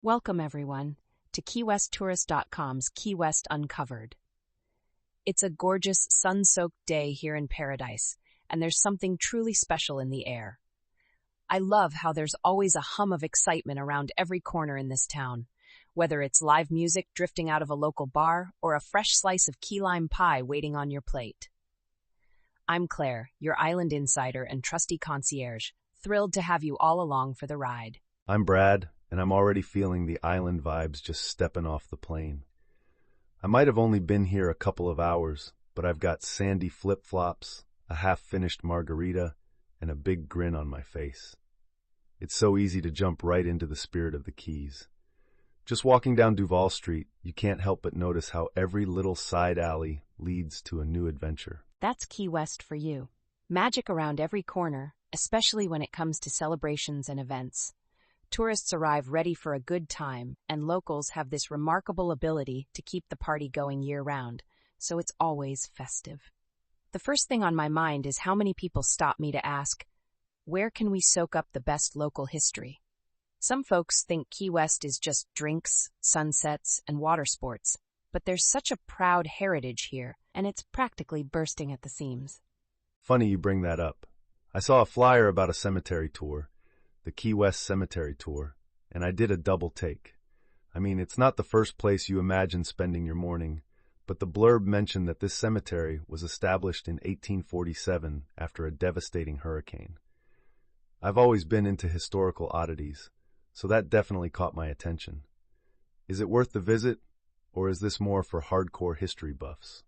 Welcome, everyone, to KeyWestTourist.com's Key West Uncovered. It's a gorgeous, sun-soaked day here in paradise, and there's something truly special in the air. I love how there's always a hum of excitement around every corner in this town, whether it's live music drifting out of a local bar or a fresh slice of key lime pie waiting on your plate. I'm Claire, your island insider and trusty concierge, thrilled to have you all along for the ride. I'm Brad, and I'm already feeling the island vibes just stepping off the plane. I might have only been here a couple of hours, but I've got sandy flip-flops, a half-finished margarita, and a big grin on my face. It's so easy to jump right into the spirit of the Keys. Just walking down Duval Street, you can't help but notice how every little side alley leads to a new adventure. That's Key West for you. Magic around every corner, especially when it comes to celebrations and events. Tourists arrive ready for a good time, and locals have this remarkable ability to keep the party going year-round, so it's always festive. The first thing on my mind is how many people stop me to ask, where can we soak up the best local history? Some folks think Key West is just drinks, sunsets, and water sports, but there's such a proud heritage here, and it's practically bursting at the seams. Funny you bring that up. I saw a flyer about a cemetery tour, the Key West Cemetery Tour, and I did a double take. I mean, it's not the first place you imagine spending your morning, but the blurb mentioned that this cemetery was established in 1847 after a devastating hurricane. I've always been into historical oddities, so that definitely caught my attention. Is it worth the visit, or is this more for hardcore history buffs?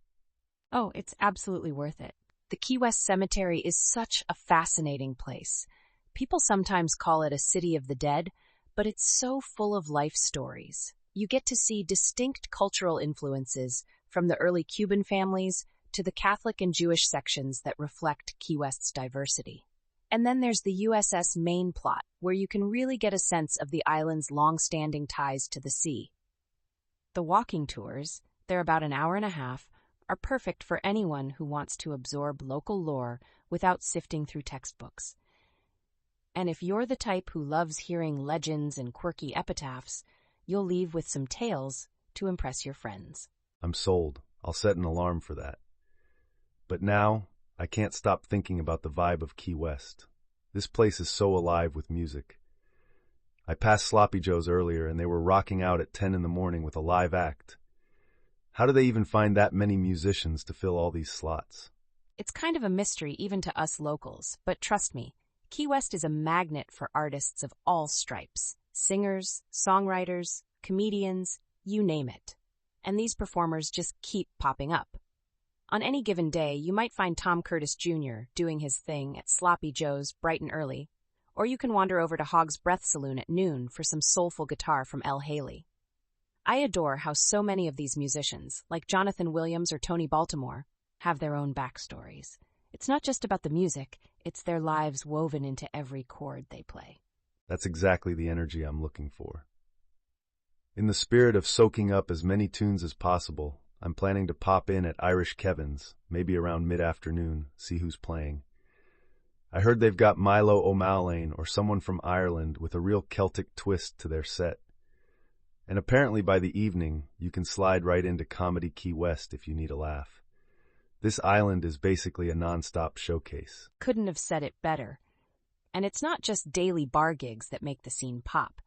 Oh, it's absolutely worth it. The Key West Cemetery is such a fascinating place. People sometimes call it a city of the dead, but it's so full of life stories. You get to see distinct cultural influences from the early Cuban families to the Catholic and Jewish sections that reflect Key West's diversity. And then there's the USS Maine Plot, where you can really get a sense of the island's long-standing ties to the sea. The walking tours, they're about an hour and a half, are perfect for anyone who wants to absorb local lore without sifting through textbooks. And if you're the type who loves hearing legends and quirky epitaphs, you'll leave with some tales to impress your friends. I'm sold. I'll set an alarm for that. But now, I can't stop thinking about the vibe of Key West. This place is so alive with music. I passed Sloppy Joe's earlier, and they were rocking out at 10 in the morning with a live act. How do they even find that many musicians to fill all these slots? It's kind of a mystery even to us locals, but trust me, Key West is a magnet for artists of all stripes. Singers, songwriters, comedians, you name it. And these performers just keep popping up. On any given day, you might find Tom Curtis Jr. doing his thing at Sloppy Joe's bright and early, or you can wander over to Hog's Breath Saloon at noon for some soulful guitar from El Haley. I adore how so many of these musicians, like Jonathan Williams or Tony Baltimore, have their own backstories. It's not just about the music, it's their lives woven into every chord they play. That's exactly the energy I'm looking for. In the spirit of soaking up as many tunes as possible, I'm planning to pop in at Irish Kevin's, maybe around mid-afternoon, see who's playing. I heard they've got Milo O'Malley or someone from Ireland with a real Celtic twist to their set. And apparently by the evening, you can slide right into Comedy Key West if you need a laugh. This island is basically a non-stop showcase. Couldn't have said it better. And it's not just daily bar gigs that make the scene pop.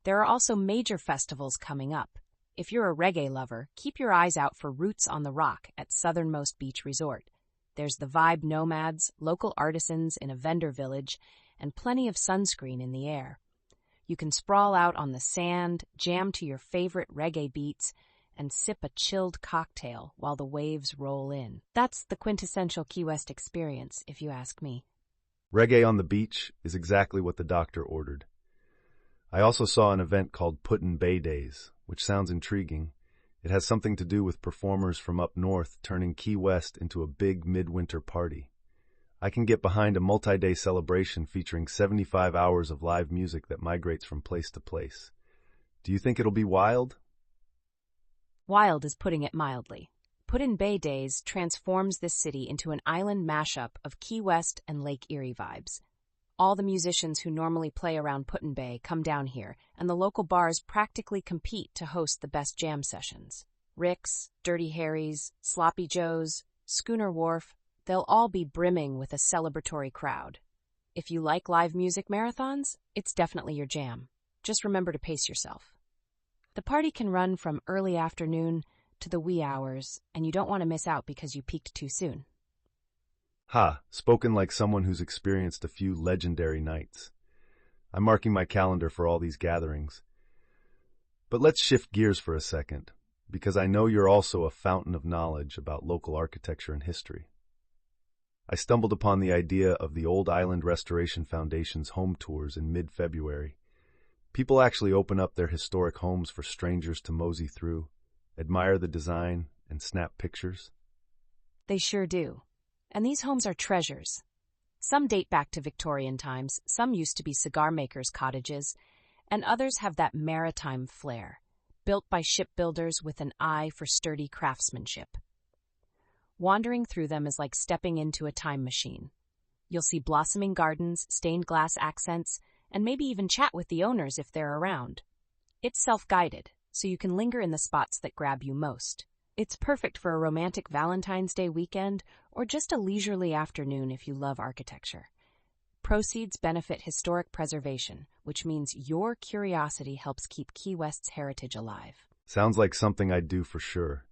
There are also major festivals coming up. If you're a reggae lover, keep your eyes out for Roots on the Rock at Southernmost Beach Resort. There's the Vibe Nomads, local artisans in a vendor village, and plenty of sunscreen in the air. You can sprawl out on the sand, jam to your favorite reggae beats, and sip a chilled cocktail while the waves roll in. That's the quintessential Key West experience, if you ask me. Reggae on the beach is exactly what the doctor ordered. I also saw an event called Put-in Bay Days, which sounds intriguing. It has something to do with performers from up north turning Key West into a big midwinter party. I can get behind a multi-day celebration featuring 75 hours of live music that migrates from place to place. Do you think it'll be wild? Wild is putting it mildly. Put-in Bay Days transforms this city into an island mashup of Key West and Lake Erie vibes. All the musicians who normally play around Put-in-Bay come down here, and the local bars practically compete to host the best jam sessions. Rick's, Dirty Harry's, Sloppy Joe's, Schooner Wharf, they'll all be brimming with a celebratory crowd. If you like live music marathons, it's definitely your jam. Just remember to pace yourself. The party can run from early afternoon to the wee hours, and you don't want to miss out because you peaked too soon. Ha, spoken like someone who's experienced a few legendary nights. I'm marking my calendar for all these gatherings. But let's shift gears for a second, because I know you're also a fountain of knowledge about local architecture and history. I stumbled upon the idea of the Old Island Restoration Foundation's home tours in mid-February. People actually open up their historic homes for strangers to mosey through, admire the design, and snap pictures. They sure do. And these homes are treasures. Some date back to Victorian times, some used to be cigar makers' cottages, and others have that maritime flair, built by shipbuilders with an eye for sturdy craftsmanship. Wandering through them is like stepping into a time machine. You'll see blossoming gardens, stained glass accents, and maybe even chat with the owners if they're around. It's self-guided, so you can linger in the spots that grab you most. It's perfect for a romantic Valentine's Day weekend or just a leisurely afternoon if you love architecture. Proceeds benefit historic preservation, which means your curiosity helps keep Key West's heritage alive. Sounds like something I'd do for sure.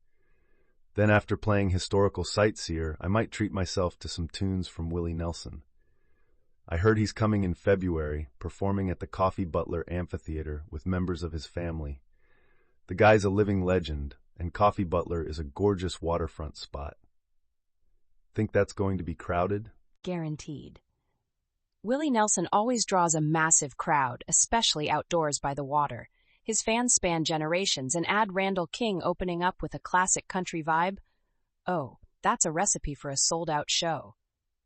Then after playing historical sightseer, I might treat myself to some tunes from Willie Nelson. I heard he's coming in February, performing at the Coffee Butler Amphitheater with members of his family. The guy's a living legend, and Coffee Butler is a gorgeous waterfront spot. Think that's going to be crowded? Guaranteed. Willie Nelson always draws a massive crowd, especially outdoors by the water. His fans span generations, and add Randall King opening up with a classic country vibe. Oh, that's a recipe for a sold-out show.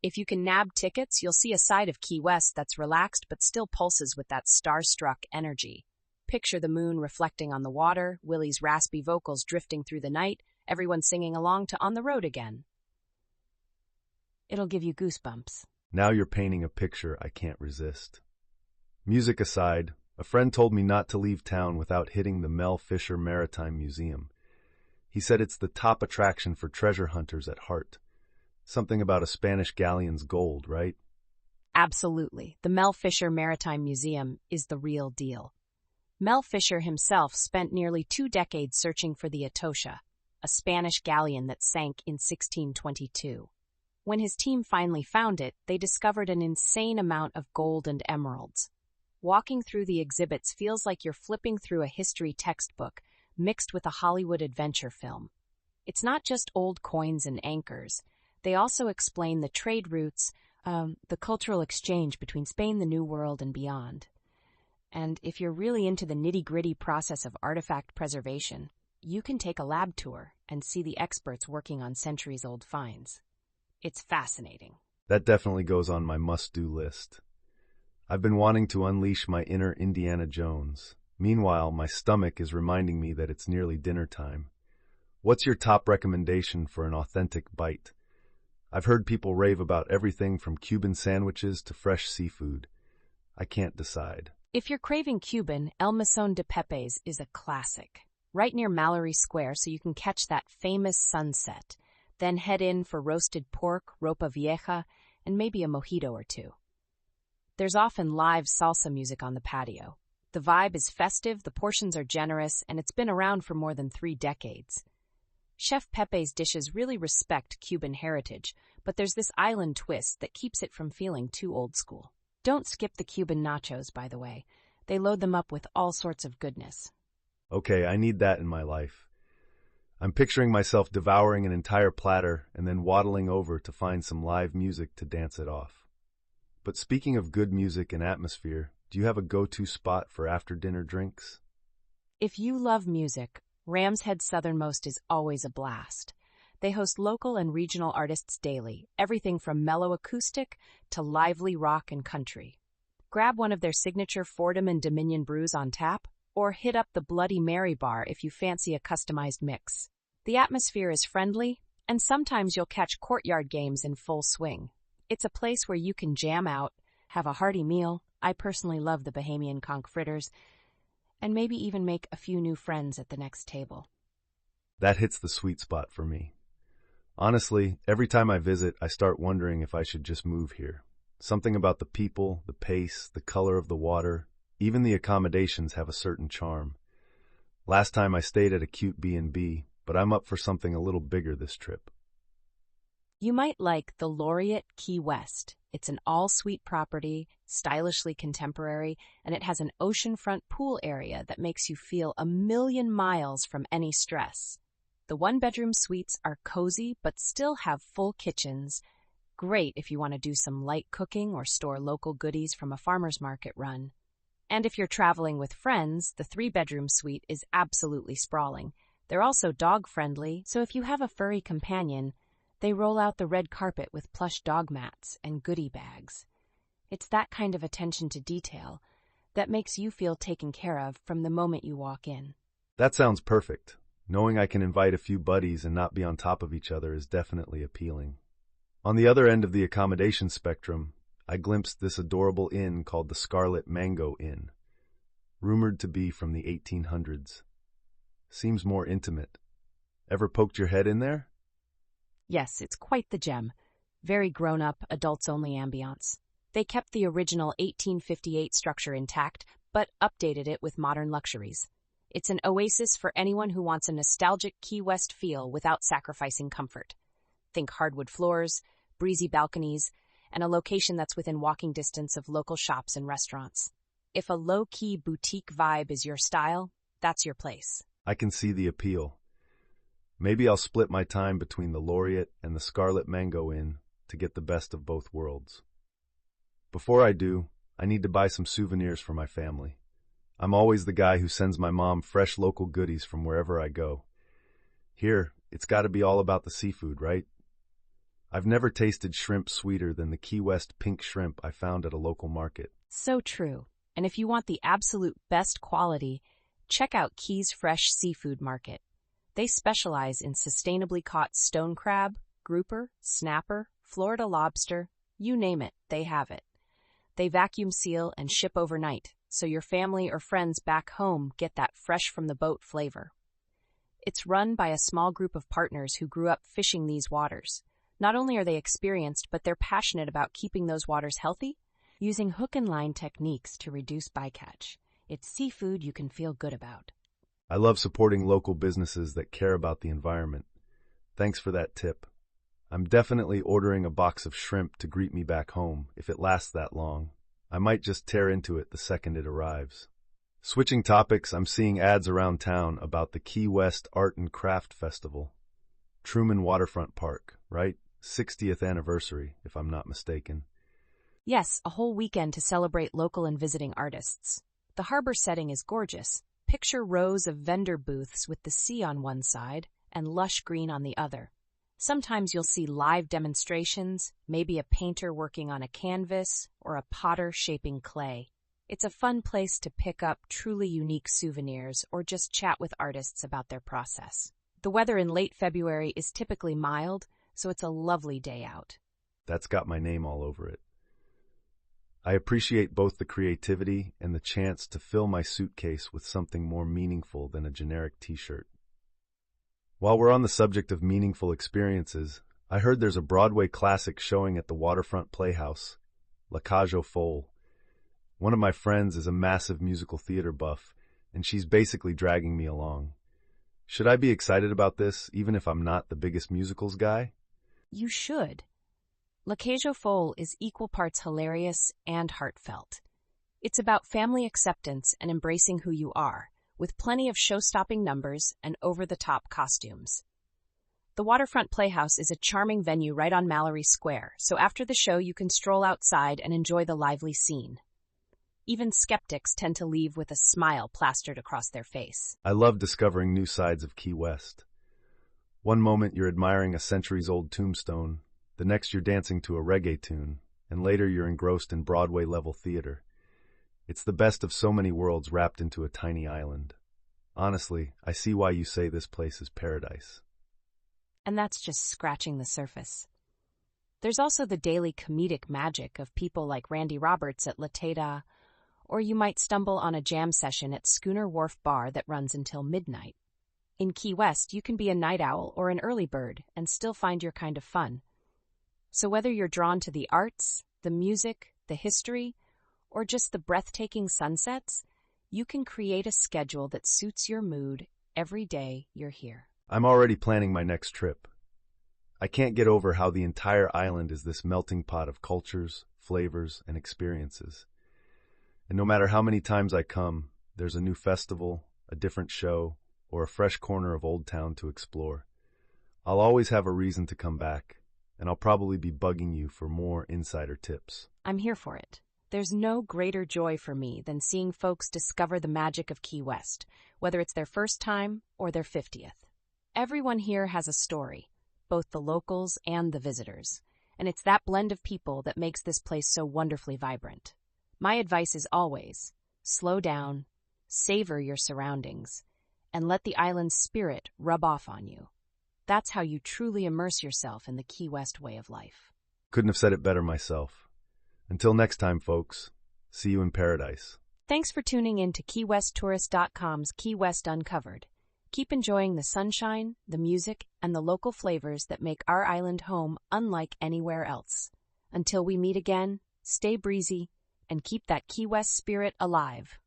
If you can nab tickets, you'll see a side of Key West that's relaxed but still pulses with that starstruck energy. Picture the moon reflecting on the water, Willie's raspy vocals drifting through the night, everyone singing along to On the Road Again. It'll give you goosebumps. Now you're painting a picture I can't resist. Music aside, a friend told me not to leave town without hitting the Mel Fisher Maritime Museum. He said it's the top attraction for treasure hunters at heart. Something about a Spanish galleon's gold, right? Absolutely. The Mel Fisher Maritime Museum is the real deal. Mel Fisher himself spent nearly 2 decades searching for the Atocha, a Spanish galleon that sank in 1622. When his team finally found it, they discovered an insane amount of gold and emeralds. Walking through the exhibits feels like you're flipping through a history textbook mixed with a Hollywood adventure film. It's not just old coins and anchors. They also explain the trade routes, the cultural exchange between Spain, the New World, and beyond. And if you're really into the nitty-gritty process of artifact preservation, you can take a lab tour and see the experts working on centuries-old finds. It's fascinating. That definitely goes on my must-do list. I've been wanting to unleash my inner Indiana Jones. Meanwhile, my stomach is reminding me that it's nearly dinner time. What's your top recommendation for an authentic bite? I've heard people rave about everything from Cuban sandwiches to fresh seafood. I can't decide. If you're craving Cuban, El Meson De Pepe's is a classic. Right near Mallory Square so you can catch that famous sunset. Then head in for roasted pork, ropa vieja, and maybe a mojito or two. There's often live salsa music on the patio. The vibe is festive, the portions are generous, and it's been around for more than 3 decades. Chef Pepe's dishes really respect Cuban heritage, but there's this island twist that keeps it from feeling too old school. Don't skip the Cuban nachos, by the way. They load them up with all sorts of goodness. Okay, I need that in my life. I'm picturing myself devouring an entire platter and then waddling over to find some live music to dance it off. But speaking of good music and atmosphere, do you have a go-to spot for after-dinner drinks? If you love music, Ram's Head Southernmost is always a blast. They host local and regional artists daily, everything from mellow acoustic to lively rock and country. Grab one of their signature Fordham and Dominion brews on tap, or hit up the Bloody Mary bar if you fancy a customized mix. The atmosphere is friendly, and sometimes you'll catch courtyard games in full swing. It's a place where you can jam out, have a hearty meal. I personally love the Bahamian conch fritters, and maybe even make a few new friends at the next table. That hits the sweet spot for me. Honestly, every time I visit, I start wondering if I should just move here. Something about the people, the pace, the color of the water, even the accommodations have a certain charm. Last time I stayed at a cute B&B, but I'm up for something a little bigger this trip. You might like the Laureate Key West. It's an all-suite property, stylishly contemporary, and it has an oceanfront pool area that makes you feel a million miles from any stress. The one-bedroom suites are cozy but still have full kitchens. Great if you want to do some light cooking or store local goodies from a farmer's market run. And if you're traveling with friends, the three-bedroom suite is absolutely sprawling. They're also dog-friendly, so if you have a furry companion, they roll out the red carpet with plush dog mats and goodie bags. It's that kind of attention to detail that makes you feel taken care of from the moment you walk in. That sounds perfect. Knowing I can invite a few buddies and not be on top of each other is definitely appealing. On the other end of the accommodation spectrum, I glimpsed this adorable inn called the Scarlet Mango Inn, rumored to be from the 1800s. Seems more intimate. Ever poked your head in there? Yes, it's quite the gem. Very grown-up, adults-only ambiance. They kept the original 1858 structure intact, but updated it with modern luxuries. It's an oasis for anyone who wants a nostalgic Key West feel without sacrificing comfort. Think hardwood floors, breezy balconies, and a location that's within walking distance of local shops and restaurants. If a low-key boutique vibe is your style, that's your place. I can see the appeal. Maybe I'll split my time between the Laureate and the Scarlet Mango Inn to get the best of both worlds. Before I do, I need to buy some souvenirs for my family. I'm always the guy who sends my mom fresh local goodies from wherever I go. Here, it's got to be all about the seafood, right? I've never tasted shrimp sweeter than the Key West pink shrimp I found at a local market. So true. And if you want the absolute best quality, check out Key's Fresh Seafood Market. They specialize in sustainably caught stone crab, grouper, snapper, Florida lobster, you name it, they have it. They vacuum seal and ship overnight, so your family or friends back home get that fresh from the boat flavor. It's run by a small group of partners who grew up fishing these waters. Not only are they experienced, but they're passionate about keeping those waters healthy, using hook and line techniques to reduce bycatch. It's seafood you can feel good about. I love supporting local businesses that care about the environment. Thanks for that tip. I'm definitely ordering a box of shrimp to greet me back home if it lasts that long. I might just tear into it the second it arrives. Switching topics, I'm seeing ads around town about the Key West Art and Craft Festival. Truman Waterfront Park, right? 60th anniversary, if I'm not mistaken. Yes, a whole weekend to celebrate local and visiting artists. The harbor setting is gorgeous. Picture rows of vendor booths with the sea on one side and lush green on the other. Sometimes you'll see live demonstrations, maybe a painter working on a canvas or a potter shaping clay. It's a fun place to pick up truly unique souvenirs or just chat with artists about their process. The weather in late February is typically mild, so it's a lovely day out. That's got my name all over it. I appreciate both the creativity and the chance to fill my suitcase with something more meaningful than a generic t-shirt. While we're on the subject of meaningful experiences, I heard there's a Broadway classic showing at the Waterfront Playhouse, La Cage aux Folles. One of my friends is a massive musical theater buff, and she's basically dragging me along. Should I be excited about this, even if I'm not the biggest musicals guy? You should. La Cage aux Folles is equal parts hilarious and heartfelt. It's about family acceptance and embracing who you are, with plenty of show-stopping numbers and over-the-top costumes. The Waterfront Playhouse is a charming venue right on Mallory Square, so after the show you can stroll outside and enjoy the lively scene. Even skeptics tend to leave with a smile plastered across their face. I love discovering new sides of Key West. One moment you're admiring a centuries-old tombstone, the next you're dancing to a reggae tune, and later you're engrossed in Broadway-level theater. It's the best of so many worlds wrapped into a tiny island. Honestly, I see why you say this place is paradise. And that's just scratching the surface. There's also the daily comedic magic of people like Randy Roberts at La Teta, or you might stumble on a jam session at Schooner Wharf Bar that runs until midnight. In Key West, you can be a night owl or an early bird and still find your kind of fun. So whether you're drawn to the arts, the music, the history, or just the breathtaking sunsets, you can create a schedule that suits your mood every day you're here. I'm already planning my next trip. I can't get over how the entire island is this melting pot of cultures, flavors, and experiences. And no matter how many times I come, there's a new festival, a different show, or a fresh corner of Old Town to explore. I'll always have a reason to come back, and I'll probably be bugging you for more insider tips. I'm here for it. There's no greater joy for me than seeing folks discover the magic of Key West, whether it's their first time or their 50th. Everyone here has a story, both the locals and the visitors, and it's that blend of people that makes this place so wonderfully vibrant. My advice is always, slow down, savor your surroundings, and let the island's spirit rub off on you. That's how you truly immerse yourself in the Key West way of life. Couldn't have said it better myself. Until next time, folks, see you in paradise. Thanks for tuning in to KeyWestTourist.com's Key West Uncovered. Keep enjoying the sunshine, the music, and the local flavors that make our island home unlike anywhere else. Until we meet again, stay breezy and keep that Key West spirit alive.